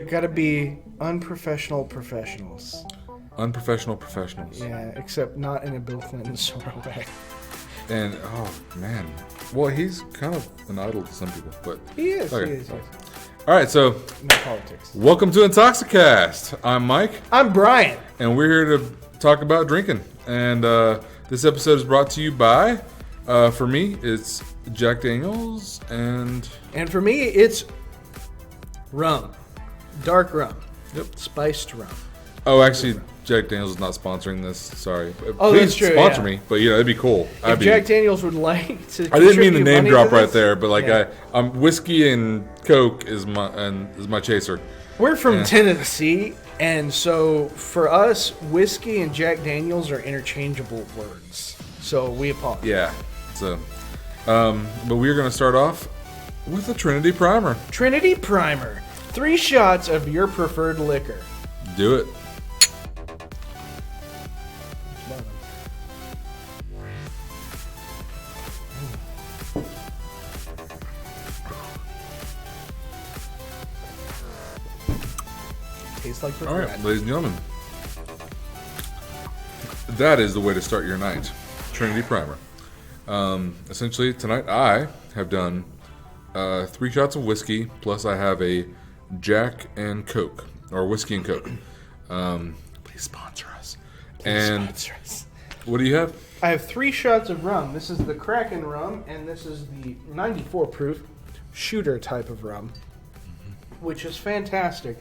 Gotta be unprofessional professionals. Unprofessional professionals. Yeah, except not in a Bill Clinton sort of way. And, oh, man. Well, he's kind of an idol to some people, but... He is, okay. he is. All right, so... No politics. Welcome to Intoxicast. I'm Mike. I'm Brian. And we're here to talk about drinking. And this episode is brought to you by, for me, it's Jack Daniels and... And for me, it's rum. Dark rum. Yep. Spiced rum. Oh, actually, Jack Daniels is not sponsoring this. Sorry. Oh, Please that's true, sponsor yeah. me, but it'd be cool. If Jack Daniels would like to, I didn't mean to name money drop to right this, there, but like yeah. whiskey and Coke is my chaser. We're from Tennessee, and so for us, whiskey and Jack Daniels are interchangeable words. So we apologize. Yeah. So, but we're gonna start off with a Trinity Primer. Trinity Primer. 3 shots of your preferred liquor. Do it. Tastes like All regret. right, ladies and gentlemen, that is the way to start your night. Trinity Primer. Essentially, tonight I have done 3 shots of whiskey, plus I have a Jack and Coke, or whiskey and Coke. Please sponsor us. Sponsor us. What do you have? I have 3 shots of rum. This is the Kraken rum, and this is the 94 proof shooter type of rum, which is fantastic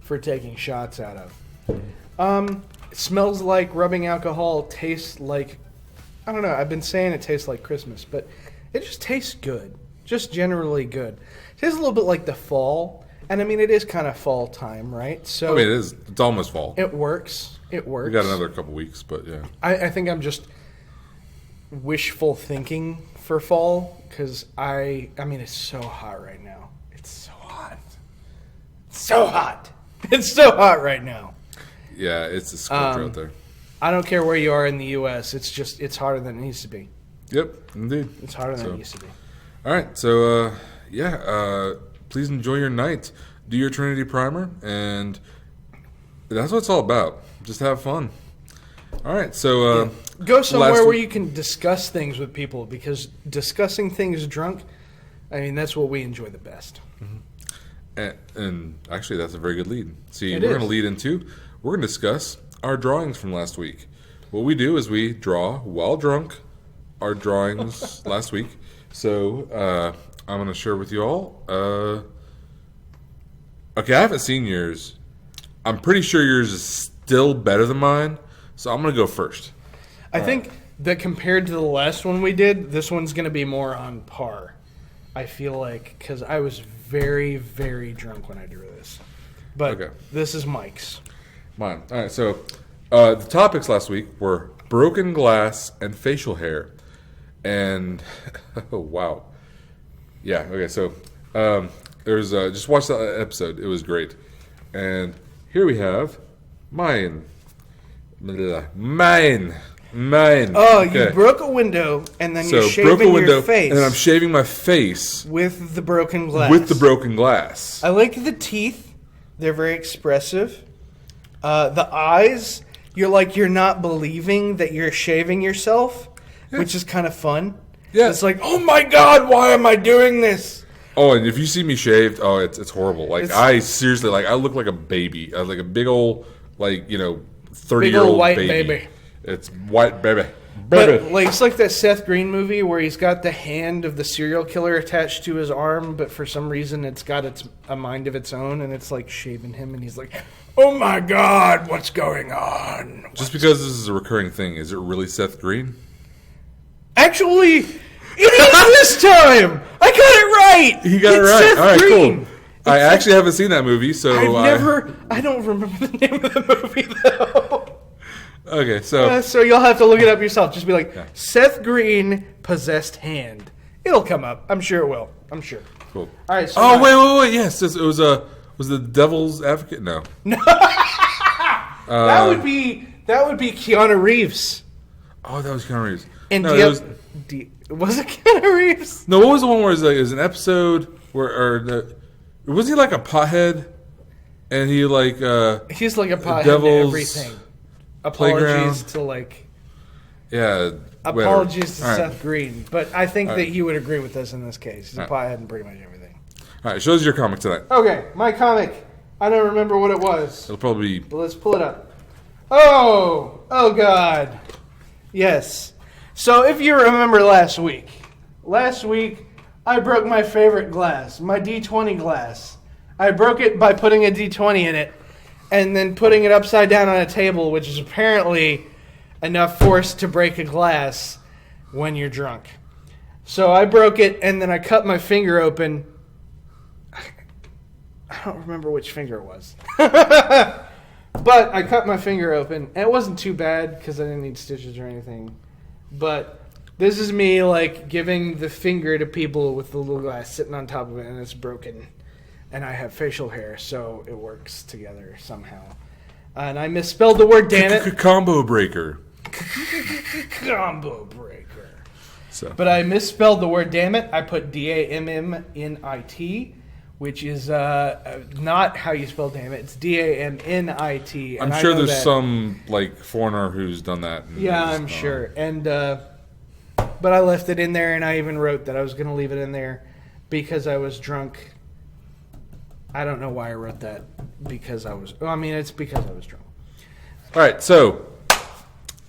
for taking shots out of. It smells like rubbing alcohol, tastes like, I don't know, I've been saying it tastes like Christmas, but it just tastes good. Just generally good. It tastes a little bit like the fall, and I mean, it is kind of fall time, right? So I mean, it is. It's almost fall. It works. It works. We got another couple weeks, but yeah. I think I'm just wishful thinking for fall, because I mean, it's so hot right now. It's so hot. So hot. It's so hot right now. Yeah, it's a scorcher out there. I don't care where you are in the U.S. It's hotter than it needs to be. Yep, indeed. It's hotter than it used to be. All right, so please enjoy your night. Do your Trinity Primer, and that's what it's all about. Just have fun. All right, so go somewhere where you can discuss things with people, because discussing things drunk, I mean, that's what we enjoy the best. Mm-hmm. And actually, that's a very good lead. See, We're going to lead into, we're going to discuss our drawings from last week. What we do is we draw while drunk our drawings last week. So I'm going to share with you all. Okay, I haven't seen yours. I'm pretty sure yours is still better than mine, so I'm going to go first. I think that compared to the last one we did, this one's going to be more on par. I feel like, because I was very, very drunk when I drew this. But This is Mike's. Mine. All right, so the topics last week were broken glass and facial hair. And, oh, wow. Yeah, okay, so there's just watch that episode. It was great. And here we have mine. Oh, okay. You broke a window, and then you're shaving your face. And then I'm shaving my face. With the broken glass. With the broken glass. I like the teeth. They're very expressive. The eyes, you're not believing that you're shaving yourself, which is kind of fun. Yeah. It's like, oh my God, why am I doing this? Oh, and if you see me shaved, it's horrible. Like, I seriously, I look like a baby. Like a big old, 30-year-old white baby. It's white baby. But it's like that Seth Green movie where he's got the hand of the serial killer attached to his arm, but for some reason it's got a mind of its own, and it's like shaving him, and he's like, oh my God, what's going on? Just because this is a recurring thing, is it really Seth Green? Actually, it is this time! I got it right! He got it right. Seth All right, Green. Cool. I actually haven't seen that movie, so I don't remember the name of the movie, though. Okay, so you'll have to look it up yourself. Just be like, Seth Green, possessed hand. It'll come up. I'm sure it will. I'm sure. Cool. All right. So wait. Yes, it was the Devil's Advocate? No. That would be Keanu Reeves. Oh, that was Keanu Reeves. And was it Keanu Reeves? No, what was the one where it was an episode where was he like a pothead? and he like he's like a pothead to Devil's everything. Playground. Apologies to like. Yeah. Apologies to All right. Seth Green, but I think All that right. he would agree with us in this case. He's a All pothead in pretty much everything. All right, show us your comic tonight. Okay, my comic. I don't remember what it was. It'll probably be... But let's pull it up. Oh God. Yes. So if you remember last week I broke my favorite glass, my D20 glass. I broke it by putting a D20 in it and then putting it upside down on a table, which is apparently enough force to break a glass when you're drunk. So I broke it, and then I cut my finger open. I don't remember which finger it was. But I cut my finger open, and it wasn't too bad because I didn't need stitches or anything. But this is me, like, giving the finger to people with the little glass sitting on top of it, and it's broken. And I have facial hair, so it works together somehow. And I misspelled the word, damn it. Combo breaker. Combo breaker. So. But I misspelled the word damn it. I put D-A-M-M-N-I-T, which is not how you spell damn it. It's D-A-M-N-I-T. I'm sure there's some like foreigner who's done that. Yeah, I'm sure. And but I left it in there, and I even wrote that I was going to leave it in there because I was drunk. I don't know why I wrote that. It's because I was drunk. All right, so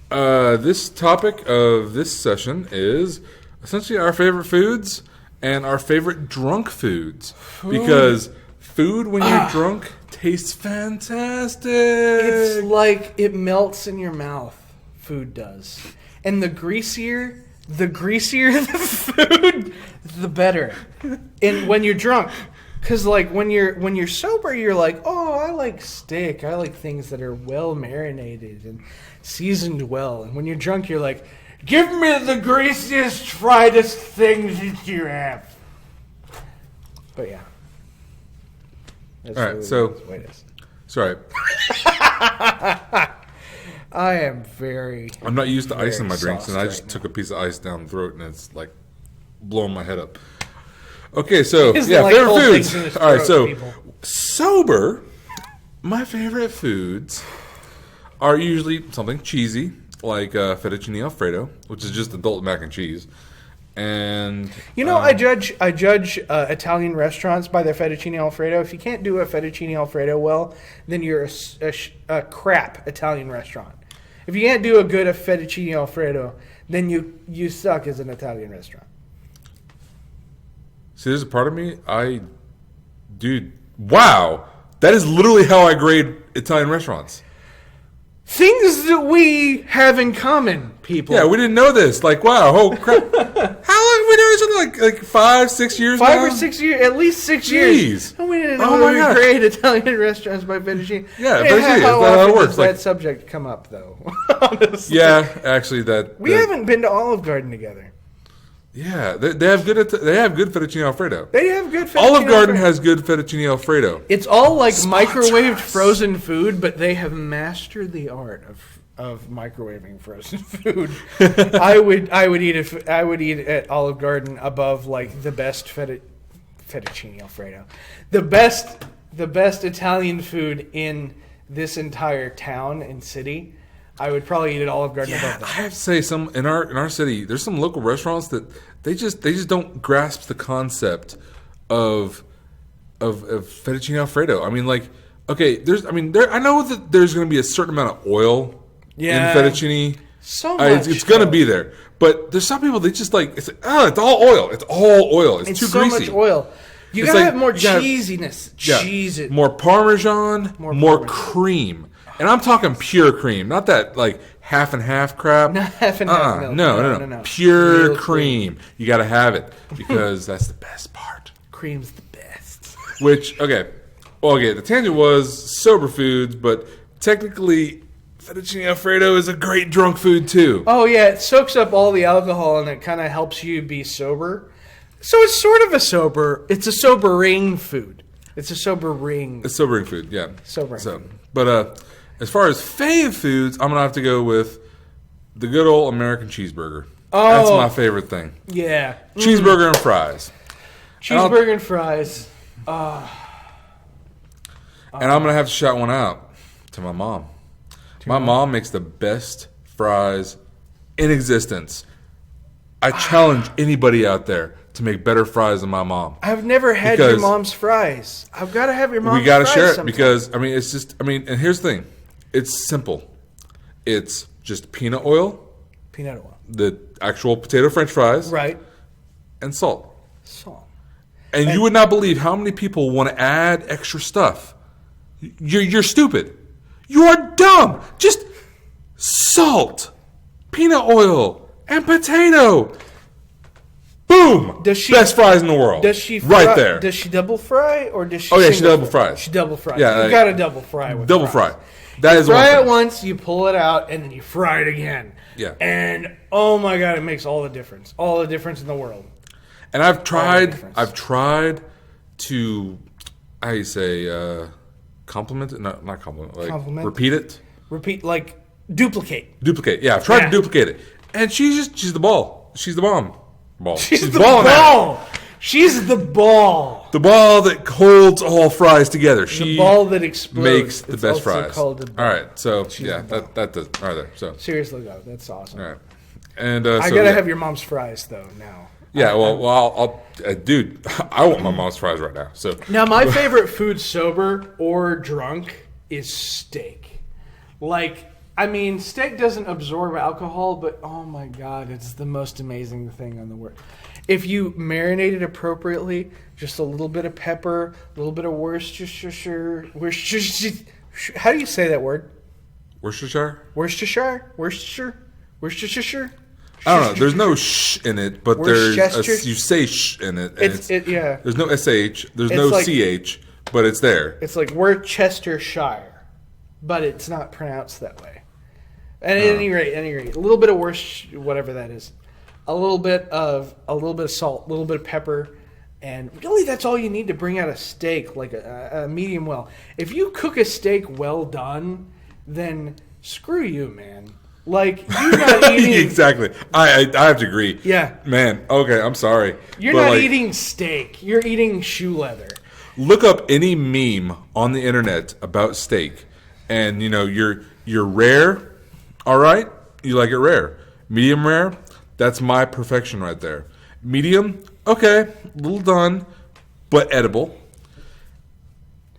this topic of this session is essentially our favorite foods and our favorite drunk foods. Because food when you're drunk tastes fantastic. It's like it melts in your mouth. Food does. And the greasier the food, the better. And when you're drunk. Because like when you're sober, you're like, oh, I like steak. I like things that are well marinated and seasoned well. And when you're drunk, you're like, give me the greasiest, friedest things that you have. But yeah. That's all right, so the way it is. Sorry, I am very. I'm not used to ice in my drinks, and I right just now. took a piece of ice down the throat, and it's like blowing my head up. Okay, so It's yeah, like favorite cold foods. things in his All right, throat, so people. sober, my favorite foods are usually something cheesy, like fettuccine Alfredo, which is just adult mac and cheese. And I judge Italian restaurants by their fettuccine Alfredo. If you can't do a fettuccine Alfredo well, then you're a crap Italian restaurant. If you can't do a good fettuccine Alfredo, then you suck as an Italian restaurant. see, there's a part of me, wow, that is literally how I grade Italian restaurants. Things that we have in common, people. Yeah, we didn't know this. Like, wow, oh crap! How long have we known each other? Like 5, 6 years. 5 now? or 6 years, at least 6 Jeez. years. And we didn't know Oh my we God. create Italian restaurants by fettuccine. Yeah, And fettuccine, How that's how it often works, does like- that subject come up, though? Honestly. Yeah, actually, We haven't been to Olive Garden together. Yeah, they have good fettuccine Alfredo. They have good fettuccine Olive Garden Alfredo. has good fettuccine Alfredo. It's all like Sponsors. microwaved frozen food, but they have mastered the art of microwaving frozen food. I would eat at Olive Garden above like the best fettuccine Alfredo, the best Italian food in this entire town and city. I would probably eat at Olive Garden Yeah, above I that. have to say, some in our city, there's some local restaurants that they just don't grasp the concept of fettuccine Alfredo. I mean, like, okay, I know that there's going to be a certain amount of oil Yeah. in fettuccine. So much. It's going to be there, but there's some people they just like it's all oil. It's all oil. It's too so greasy. much oil. You It's gotta like- have more you gotta- cheesiness. Yeah. Cheese it. More Parmesan, more Parmesan. cream. And I'm talking pure cream, not that like half and half crap. Not half and half milk. No. Pure Real cream. You got to have it because that's the best part. Cream's the best. Which, okay. Well, okay, the tangent was sober foods, but technically fettuccine Alfredo is a great drunk food too. Oh yeah, it soaks up all the alcohol and it kind of helps you be sober. So it's sort of it's a sobering food. It's a sobering. It's sobering food, yeah. Sobering food. But as far as fave foods, I'm going to have to go with the good old American cheeseburger. Oh. That's my favorite thing. Yeah. Cheeseburger and fries. Cheeseburger and fries. And I'm going to have to shout one out to my mom. My mom makes the best fries in existence. I challenge anybody out there to make better fries than my mom. I've never had your mom's fries. I've got to have your mom's fries. We got to share it sometime. because, it's just, and here's the thing. It's simple. It's just peanut oil. Peanut oil. The actual potato French fries. Right. And salt. Salt. And you would not believe how many people want to add extra stuff. You're stupid. You are dumb. Just salt, peanut oil, and potato. Boom! Best fries in the world. Does she right there? Does she double fry or does she? Oh yeah, she double fries. She double fries. Yeah, you got to double fry with double fries. fry. That is fry one it thing. once, you pull it out, and then you fry it again. Yeah. And oh my god, it makes all the difference. All the difference in the world. And I've tried to, how you say, compliment it? Not compliment. Like Compliment. repeat it. Like duplicate. Duplicate. Yeah, I've tried to duplicate it, and she's the ball. She's the bomb. She's the ball. She's the ball. The ball that holds all fries together. The ball that explodes. Makes the it's best also fries. Called all right, so that does all right there. So seriously though, that's awesome. All right, and I gotta have your mom's fries though now. Yeah, I'll dude, I want my mom's fries right now. So now my favorite food, sober or drunk, is steak. Steak doesn't absorb alcohol, but oh my god, it's the most amazing thing on the world. If you marinate it appropriately, just a little bit of pepper, a little bit of Worcestershire. How do you say that word? Worcestershire. I don't know. There's no sh in it, but you say sh in it. And yeah. There's no sh. There's no ch, but it's there. It's like Worcestershire, but it's not pronounced that way. At any rate, a little bit of Worcestershire, whatever that is. A little bit of salt, a little bit of pepper, and really that's all you need to bring out a steak, like a medium well. If you cook a steak well done, then screw you, man. Like, you're not eating... Exactly. I have to agree. Yeah. Man, okay, I'm sorry. You're not eating steak. You're eating shoe leather. Look up any meme on the internet about steak, and, you're rare, all right? You like it rare. Medium rare, that's my perfection right there. Medium, okay, a little done, but edible.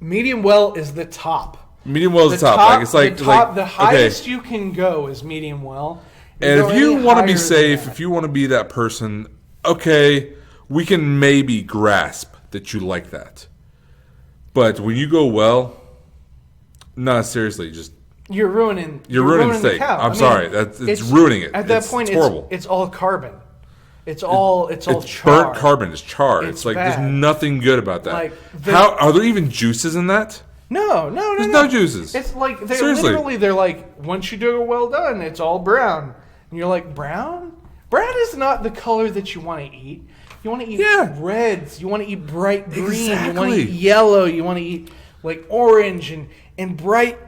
Medium well is the top. Medium well is the top. The highest you can go is medium well. And if you want to be safe, if you want to be that person, okay, we can maybe grasp that you like that. But when you go well, no, seriously, just you're ruining steak. the cow. I'm sorry, it's ruining it. At that point, it's horrible. It's all carbon. It's all char. Burnt carbon. It's char. It's like bad. There's nothing good about that. Like how are there even juices in that? No. There's no juices. It's like they're like, once you do it well done, it's all brown. And you're like, brown? Brown is not the color that you want to eat. You want to eat reds. You want to eat bright green. Exactly. You want to eat yellow. You want to eat like orange and bright,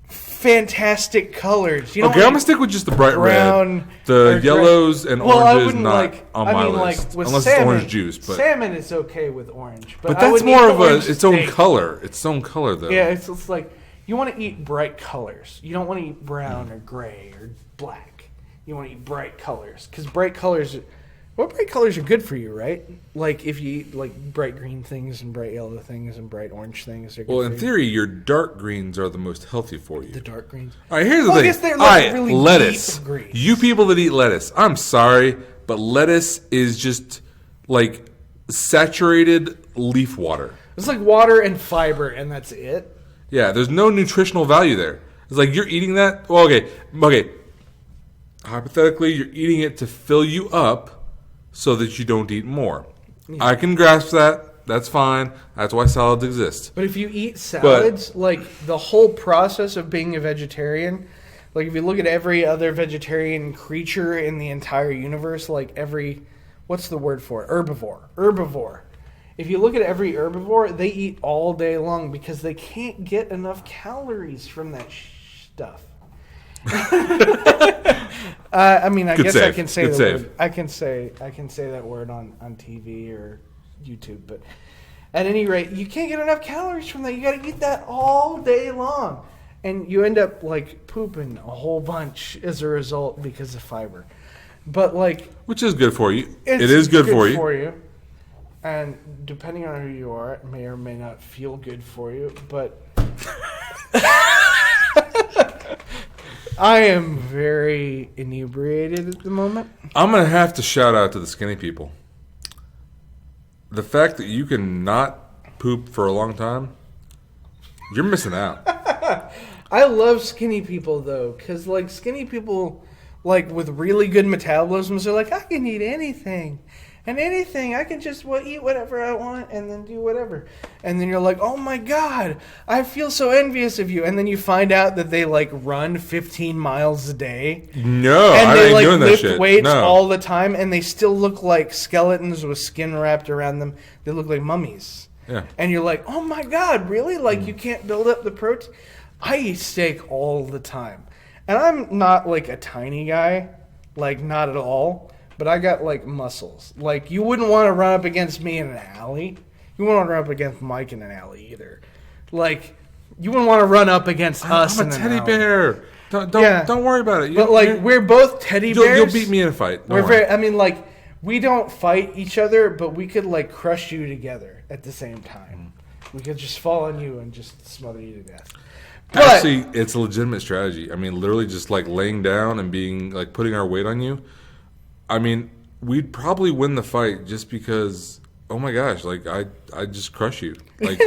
fantastic colors. I'm gonna stick with just the bright red. The yellows and oranges not on my list, unless it's orange juice. But salmon is okay with orange, but that's more of its own color. Its own color, though. Yeah, it's like you want to eat bright colors. You don't want to eat brown or gray or black. You want to eat bright colors because bright colors are good for you, right? Like if you eat like bright green things and bright yellow things and bright orange things. Are good in theory, your dark greens are the most healthy for you. The dark greens. All right, here's the thing. I guess they're like really lettuce. deep greens. You people that eat lettuce, I'm sorry, but lettuce is just like saturated leaf water. It's like water and fiber, and that's it. Yeah, there's no nutritional value there. It's like you're eating that. Well, okay. Hypothetically, you're eating it to fill you up so that you don't eat more. Yeah. I can grasp that. That's fine. That's why salads exist. But if you eat salads, like the whole process of being a vegetarian, like if you look at every other vegetarian creature in the entire universe, like what's the word for it? Herbivore. If you look at every herbivore, they eat all day long because they can't get enough calories from that stuff. I guess I can say the word. I can say that word on TV or YouTube, but At any rate, you can't get enough calories from that. You got to eat that all day long. And you end up, like, pooping a whole bunch as a result because of fiber. But, like... Which is good for you. It is good for you. And depending on who you are, it may or may not feel good for you. But... I am very inebriated at the moment. I'm going to have to shout out to the skinny people. The fact that you can not poop for a long time, you're missing out. I love skinny people, though, because, like, skinny people, like, with really good metabolisms are like, I can eat anything. And anything, I can just eat whatever I want and then do whatever. And then you're like, oh my God, I feel so envious of you. And then you find out that they, like, run 15 miles a day. No, and I they, ain't like, doing that shit. lift weights No. all the time, and they still look like skeletons with skin wrapped around them. They look like mummies. Yeah. And you're like, oh my God, really? Like, you can't build up the protein? I eat steak all the time. And I'm not, like, a tiny guy. Like, not at all. But I got, like, muscles. Like, you wouldn't want to run up against me in an alley. You wouldn't want to run up against Mike in an alley either. Like, you wouldn't want to run up against us in an alley. I'm a teddy bear. Don't worry about it. But, like, we're both teddy bears. You'll beat me in a fight. I mean, like, we don't fight each other, but we could, like, crush you together at the same time. We could just fall on you and just smother you to death. But, actually, it's a legitimate strategy. I mean, literally just, like, laying down and being, like, putting our weight on you. I mean, we'd probably win the fight just because, oh my gosh, like, I just crush you. Like,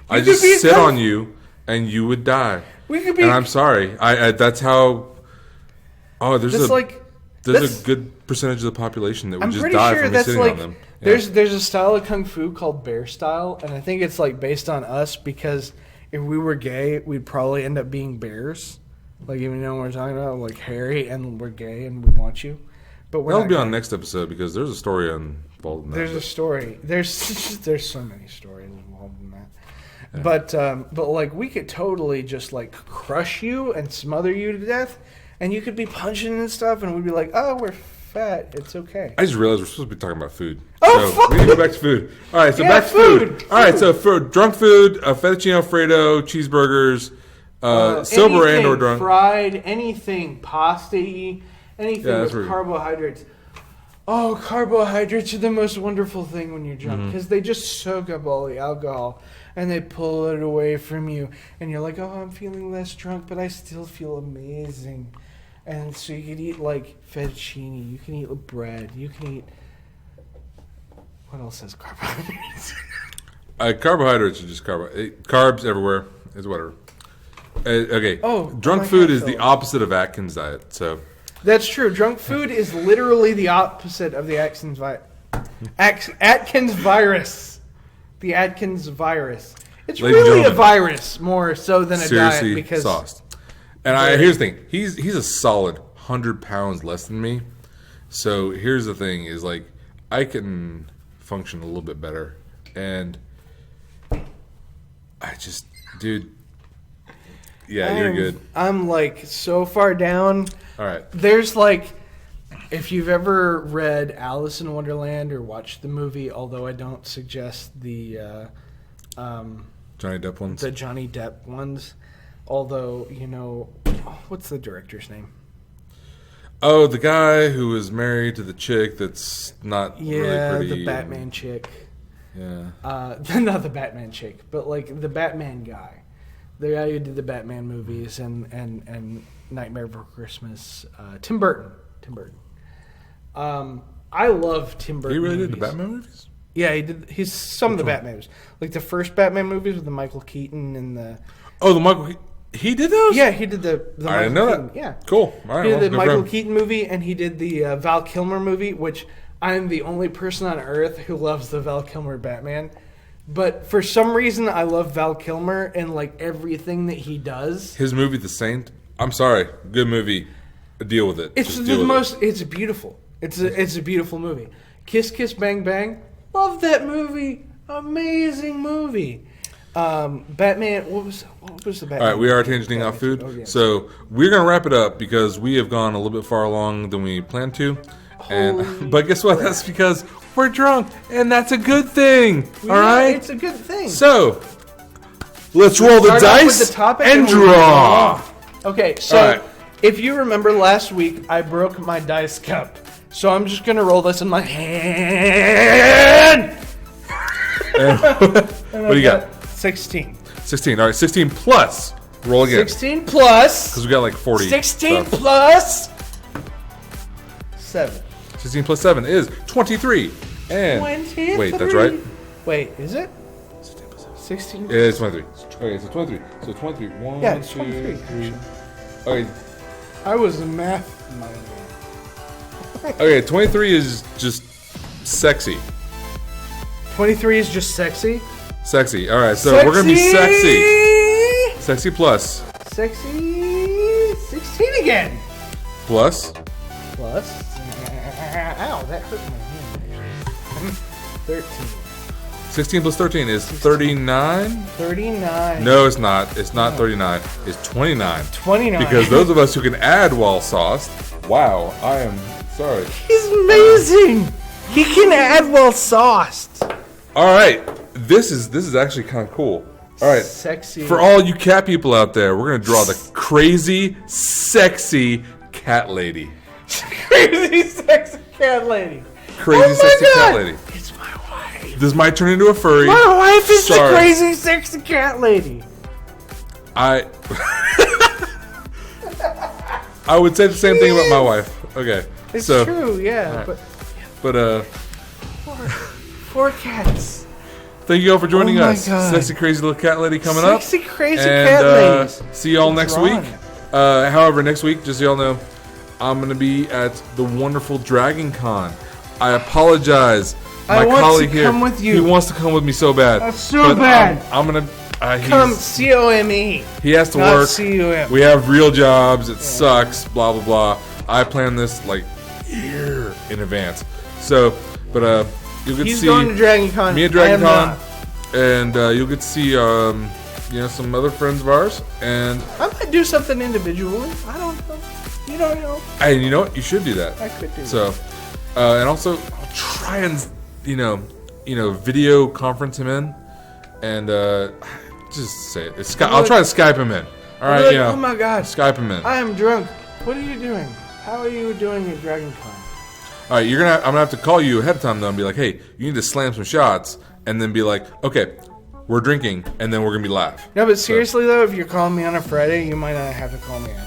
I just sit on you and you would die. We could be. And I'm sorry. I that's how. Oh, there's a good percentage of the population that would just die from me sitting on them. Yeah. There's a style of kung fu called bear style, and I think it's, like, based on us because if we were gay, we'd probably end up being bears. Like, even though we're talking about, like, hairy and we're gay and we want you. But that'll be on next episode because there's a story involved in that. There's a story. There's so many stories involved in that. Yeah. But like, we could totally just, like, crush you and smother you to death, and you could be punching and stuff, and we'd be like, oh, we're fat. It's okay. I just realized we're supposed to be talking about food. Oh, so we need to go back to food. All right, so back to food. All right, so for drunk food, fettuccine Alfredo, cheeseburgers, sober and or drunk, fried, anything, pasta-y. Anything with carbohydrates. Oh, carbohydrates are the most wonderful thing when you're drunk because they just soak up all the alcohol and they pull it away from you. And you're like, oh, I'm feeling less drunk, but I still feel amazing. And so you can eat, like, fettuccine. You can eat bread. You can eat... What else has carbohydrates? Carbohydrates are just carbs everywhere. It's whatever. Okay. Oh, drunk food is the opposite of Atkins diet, so... That's true. Drunk food is literally the opposite of the Atkins virus. The Atkins virus. It's really a virus more so than a diet because sauced. And here's the thing: he's a solid 100 pounds less than me. So here's the thing: is like I can function a little bit better, and I just, dude. Yeah, you're good. I'm, like, so far down. All right. There's, like, if you've ever read Alice in Wonderland or watched the movie, although I don't suggest the Johnny Depp ones. The Johnny Depp ones. Although, you know, what's the director's name? Oh, the guy who was married to the chick that's not really pretty. Yeah, the Batman chick. Yeah. Not the Batman chick, but, like, the Batman guy. The guy who did the Batman movies and Nightmare Before Christmas. Tim Burton. I love Tim Burton. He really movies. did the Batman movies? Yeah, he did. He's some of the Batman movies, like the first Batman movies with the Michael Keaton and the. Oh, the Michael. He did those? Yeah, he did the I didn't know Keaton. that. Yeah, cool. All right, he did the Michael Keaton movie, and he did the Val Kilmer movie, which I'm the only person on earth who loves the Val Kilmer Batman. But for some reason, I love Val Kilmer and, like, everything that he does. His movie, The Saint. I'm sorry, good movie. Deal with it. It's the most. It's beautiful. It's a beautiful movie. Kiss Kiss Bang Bang. Love that movie. Amazing movie. Batman. What was the Batman? All right, we are tangenting off food, so we're gonna wrap it up because we have gone a little bit far along than we planned to. But guess what? That's because we're drunk, and that's a good thing. All right, it's a good thing. So let's roll the Start off dice with the topic and we'll draw. Okay, so All right. if you remember last week, I broke my dice cup. So I'm just gonna roll this in my hand. What do you got? 16. 16. All right, 16 plus. Roll again. 16 plus. Because we got like 40. 16 stuff. plus 7. 16 plus 7 is 23. And 23. wait, that's right. Wait, is it? 16 plus 7. 16. Yeah, it's 23. Okay, so 23. So 23. 1, Yeah, it's 2, 23, 3. Okay. I was a math mind. Okay, 23 is just sexy. 23 is just sexy. Sexy. All right, so we're going to be sexy. Sexy plus. Sexy. 16 again. Plus. Plus. Ow, that hurt my hand. 13. 16 plus 13 is 39. 39. No, it's not. It's not 39. It's 29. 29. Because those of us who can add while sauced, wow, I am sorry. He's amazing. He can add while sauced. All right, this is actually kind of cool. All right, Sexy. for all you cat people out there, we're gonna draw the crazy, sexy cat lady. Crazy sexy cat lady. Crazy, sexy cat lady. It's my wife. This might turn into a furry. My wife is Sorry. the crazy sexy cat lady. I would say the same thing about my wife. Okay, It's so true, yeah. right. But but four cats. thank you all for joining Oh my us. God. Sexy, crazy little cat lady coming up. Sexy crazy And cat ladies. see y'all next Drawing week. it. However, next week, just so y'all know, I'm going to be at the wonderful Dragon Con. I apologize. I My want to colleague here, come with you. he wants to come with me so bad. That's so but bad. I'm going to... Come C-O-M-E. he has to Not work. C-U-M. We have real jobs. It sucks. Blah, blah, blah. I plan this like a year in advance. So, but you'll get to He's see going to Dragon Con. me at I Dragon am Con. not. And you'll get to see some other friends of ours. And I might do something individually. I don't know. You don't know. and you know what? You should do that. I could do So, and also I'll try and video conference him in, and just say it. I'll try to Skype him in. All right, Like, you know, oh my God. Skype him in. I am drunk. What are you doing? How are you doing at Dragon Con? All right, I'm gonna have to call you ahead of time though and be like, hey, you need to slam some shots, and then be like, okay, we're drinking, and then we're gonna be live. No, but seriously though, if you're calling me on a Friday, you might not have to call me out.